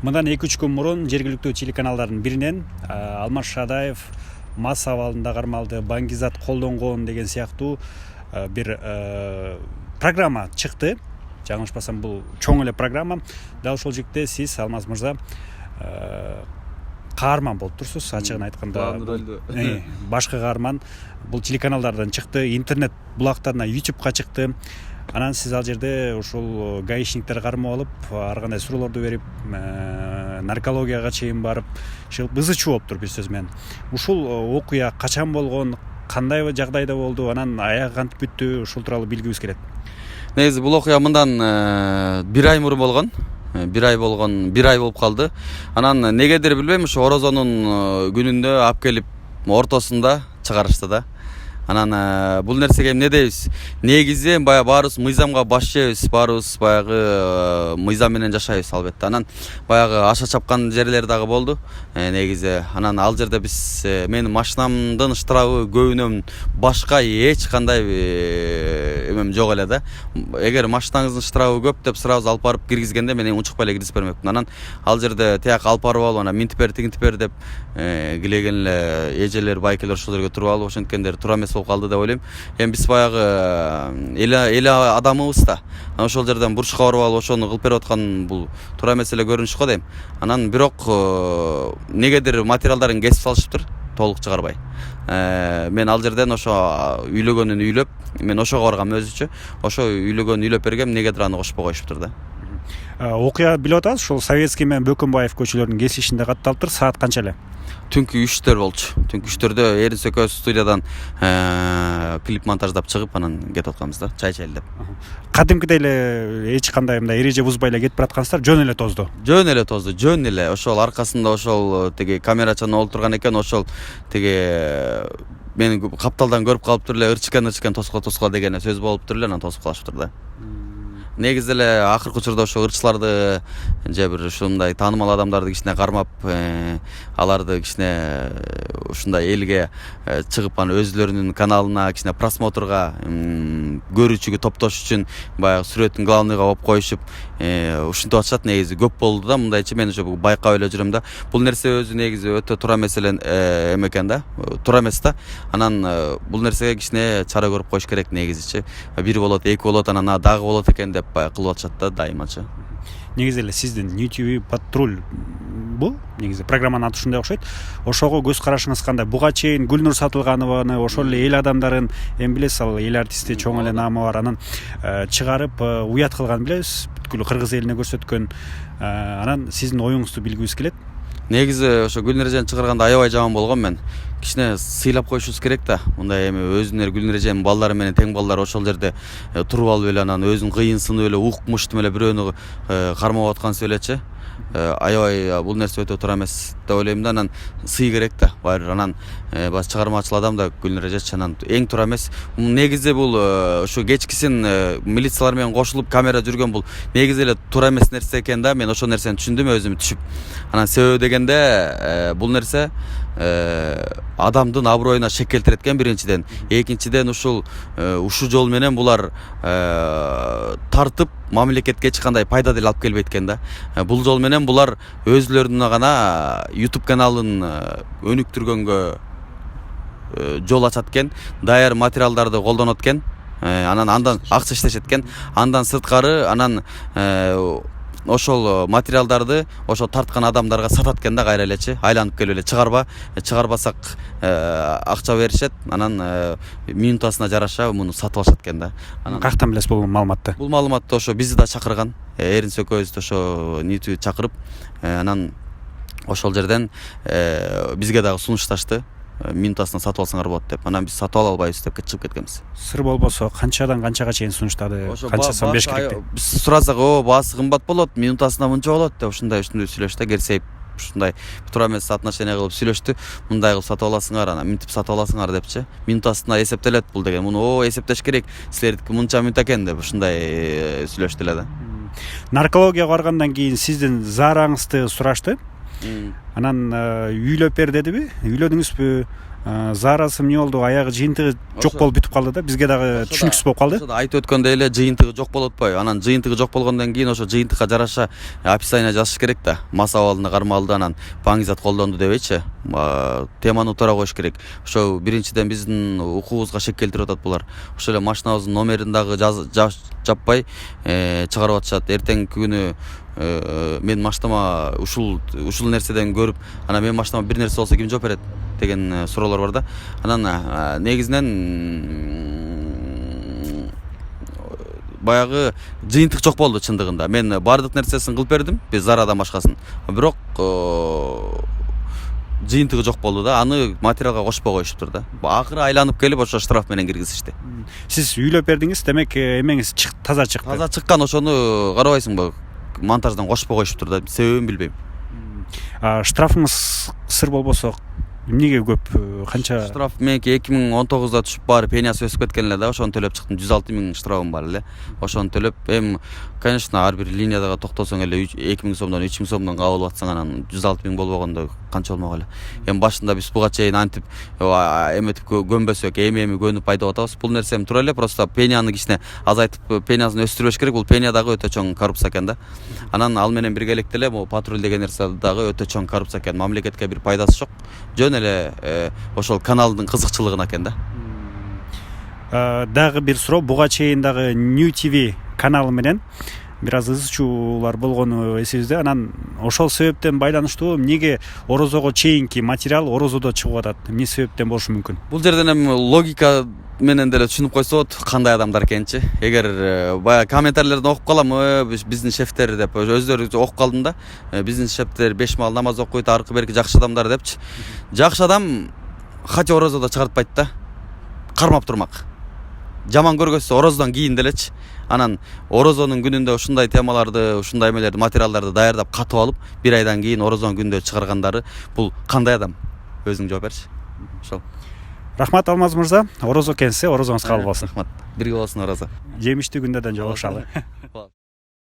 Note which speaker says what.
Speaker 1: Мындан 2-3 күн мурун жергиликтүү телеканалдардын биринен Алмаз Шадаев мас абалында кармалды, Баңгизат колдонгон деген сыяктуу бир программа чыкты. Жаңылышпасам бул чоң эле программа. Дал ошол жерде сиз Алмаз мырза каарман болуп турсуз. Ачыгын айтканда башкы каарман. Бул телеканалдардан чыкты, интернет булактарына, YouTube'га чыкты. Анан сиз ал жерде ушул гаишниктер кармап алып, ар кандай суроолорду берип, наркологияга чейин барып, ызы чуу болуптур бир сөз менен. Ушул окуя качан болгон, кандай жагдайда болду, анан аягы кантип бүттү, ушул тууралуу билгибиз келет.
Speaker 2: Негизи бул окуя мындан 1 ай мурун болгон. 1 ай болуп калды. Анан негедир билбейм, ушу орозонун күнүндө алып келип ортосунда чыгарышты да. Анан бул нерсеге эмне дейбиз? Негизи баягы баарыбыз мыйзамга баш жейбиз, баарыбыз баягы мыйзам менен жашайбыз албетте. Анан баягы аша чапкан жерлер дагы болду. Негизи анан ал жерде биз менин машинамдын штрафы көбүнөн башка эч кандай эмем жок эле да. Эгер машинаңыздын штрафы көп деп сразу алып барып киргизгенде мен унчукпай эле киргизип бермекмин. Анан ал жерде тияк алып барып алып анан минтип бер, тигинтип бер деп килеген эле эжелер, байкелер ошол жерге туруп алып, ошенткендер туура эмес болуп калды деп ойлойм. Эми биз баягы эле адамыбыз да. Ошол жерден бурчка барып алып ошону кылып берип аткан бул туура эмес эле көрүнүш го дейм. Анан бирок негедир материалдарын кесип салышыптыр, толук чыгарбай. Мен ал жерден ошо үйлөгөнүн үйлөп, мен ошого баргам өзүчө. Ошо үйлөгөнүн үйлөп бергем, негедир аны кошпой коюшуптур да.
Speaker 1: Окуя билип атабыз, ушул Советский менен Бөкөнбаев көчөлөрүнүн кесилишинде катталыптыр. Саат канча эле?
Speaker 2: Түнкү 3-төр болчу. Түнкү 3-төрдө Эрис экөөбүз студиядан клип монтаждап чыгып, анан кетип атканбыз да, чай чайлап.
Speaker 1: Кадимкидей эле эч кандай мындай эреже бузбай эле кетип бараткансыздар, жөн эле тозду.
Speaker 2: Жөн эле. Ошол аркасында ошол теги камерачан олтурган экен, ошол теги мени капталдан көрүп калыптыр эле, ырчыкен тоскула деген сөз болуптур эле, анан тосуп калышыптыр да. Негизи эле акыркы учурда ошо ырчыларды же бир ушундай таанымал адамдарды кичине кармап, аларды кичине ушундай элге чыгып, анан өзлөрүнүн каналына кичине просмотрга, көрүүчүгө топтош үчүн баягы сүрөтүн главныйга коюп коюшуп, ушинтип атышат. Негизи көп болду да мындайчы. Мен ошо байкап эле жүрөм да. Бул нерсе өзү негизи өтө туура эмес эле экен да. Туура эмес да. Анан бул нерсеге кичине чара көрүп коюш керек негизичи. Бир болот, эки болот, анан дагы болот экен деп кылып атышат да дайымачы.
Speaker 1: Негизи эле сиздин YouTube патруль бул негизи программанын аты ушундай окшойт. Ошого көз карашыңыз кандай? Буга чейин Гүлнур Сатылганованы, ошол эле эл адамдарын, эми билесиз, ал эл артисти, чоң эле наамы бар, анан чыгарып уят кылган билебиз, бүткүл кыргыз элине көрсөткөн. Анан сиздин оюңузду билгибиз келет.
Speaker 2: Негизи ошо Гүлнур эжени чыгарганда аябай жаман болгон мен. Кичине сыйлап коюшубуз керек да. Мындай эми өзүнөр Гүлнур эженин балдары менен тең балдары ошол жерде туруп алып эле, анан өзүн кыйынсынып эле, укмуштум эле бирөөнү кармап аткансыз элечи. Аябай бул нерсе өтө туура эмес деп ойлойм да. Анан сый керек да. Баары анан баш чыгармачыл адам да Гүлнур эжечи, анан эң туура эмес. Негизи бул ушу кечкисин милициялар менен кошулуп камера жүргөн бул негизи эле туура эмес нерсе экен да. Мен ошол нерсени түшүндүм өзүм түшүп. Анан себеби дегенде бул нерсе адамдын аброюна шек келтирет экен биринчиден. Экинчиден ушул жол менен булар тартып мамлекетке эч кандай пайда деле алып келбейт экен да. Бул жол менен булар өзлөрүнө гана YouTube каналын өнүктүргөнгө жол ачат экен, даяр материалдарды колдонот экен, андан акча иштешет экен. Андан сырткары анан ошол материалдарды ошол тарткан адамдарга сатат экен да, кайра элечи айланып келип эле чыгарбасак акча беришет, анан минутасына жараша муну сатып алышат экен да.
Speaker 1: Каяктан билесиз бул маалыматты?
Speaker 2: Бул маалыматты ошо бизди да чакырган, Эрис экөөбүздү ошо нитүү чакырып, анан ошол жерден бизге дагы сунушташты. Минутасына сатып алсаңар болот деп. Анан биз сатып ала албайбыз деп чыгып кеткенбиз.
Speaker 1: Сыр болбосо канчадан канчага чейин сунуштады? Канча сом бериш керек деп?
Speaker 2: Биз сурасак, баасы кымбат болот, минутасына мынча болот деп ушундай сүйлөштү, керсейип ушундай туура эмес отношение кылып сүйлөштү. Мындай кылып сатып аласыңар, анан минтип сатып аласыңар депчи. Минутасына эсептелет бул деген. Муну эсептеш керек. Силердики мынча минут экен деп ушундай сүйлөштү эле да.
Speaker 1: Наркологияга баргандан кийин сиздин заараңызды сурашты. Анан үйлөп бер дедиби? Үйлөдүңүзбү? заарасы эмне болду, аягы жыйынтыгы жок болуп бүтүп калды да, бизге дагы түшүнүксүз болуп калды.
Speaker 2: Ошо айтып өткөндөй эле жыйынтыгы жок болуп атпайбы? Анан жыйынтыгы жок болгондон кийин ошо жыйынтыкка жараша описание жазыш керек да. Мас абалына кармалды, анан паңизат колдонду дебейчи. Теманы туура коюш керек. Ошо биринчиден биздин укугубузга шек келтирип атат булар. Ошо эле машинабыздын номерин дагы жаппай чыгарып атышат. Эртеңки күнү менин машинама ушул нерседен көрүп, анан менин машинама бир нерсе болсо ким жооп берет деген суроолор бар да. Анан негизинен баягы жыйынтык жок болду чындыгында. Мен баардык нерсесин кылып бердим, биз Зарадан башкасын. Бирок жыйынтыгы жок болду да. Аны материалга кошпой коюшуптур да. Акыры айланып келип ошо штраф менен киргизишти.
Speaker 1: Сиз үйлөп бердиңиз, демек эмеңиз таза чыкты.
Speaker 2: Таза чыккан, ошону карабайсыңбы? Монтаждан кошпой коюшуптур да. Себебин билбейм.
Speaker 1: Штрафыңыз сыр болбосо эмнеге көп? Канча?
Speaker 2: Штраф меники 2019да түшүп баары пениясы өсүп кеткен эле да, ошону төлөп чыктым. 106 000 штрафым бар эле. Ошону төлөп, конечно, ар бир линиядага токтосоң эле 2000 сомдон 3000 сомдон кабыл атсаң, анан 106 000 болбогондо канча болмок эле. Башында биз буга чейин антип эметип көнбөсөк, эми көнүп айдап атабыз. Бул нерсе туура эле, просто пенияны кичине азайтып, пениясын өстүрбөш керек. Бул пения дагы өтө чоң коррупция экен да. Анан ал менен биргеликте эле бул патруль деген нерсе дагы өтө чоң коррупция экен. Мамлекетке бир пайдасы жок. Жөн эле ошол каналдын кызыкчылыгына экен да.
Speaker 1: Дагы бир суроо, буга чейин дагы New TV каналы менен бир аз ыз чуулар болгону эсибизде. Анан ошол себептен байланыштуу эмнеге орозого чейинки материал орозодо чыгып атат? Эмне себептен болушу мүмкүн?
Speaker 2: Бул жерден логика менен деле түшүнүп койсо болот кандай адамдар экенчи. Эгер баягы комментарийлерден окуп калам, биздин шефтер деп өздөрү окуп калдым да. Биздин шефтер 5 маал намаз окуйт, аркы берки жакшы адамдар депчи. Жакшы адам хотя орозодо чыгартпайт да. Кармап турмак. Жаман көргөзсө орозодон кийин делечи. Анан орозонун күнүндө ушундай темаларды, ушундай эмелерди, материалдарды даярдап катып алып, бир айдан кийин орозонун күнүндө чыгаргандары бул кандай адам? Өзүң жооп берчи. Ошол.
Speaker 1: Рахмат Алмаз мырза. Орозо келсе орозоңуз кабыл болсун.
Speaker 2: Рахмат. Бирге болсун орозо.
Speaker 1: Жемиштүү күндөрдөн жолугушалы.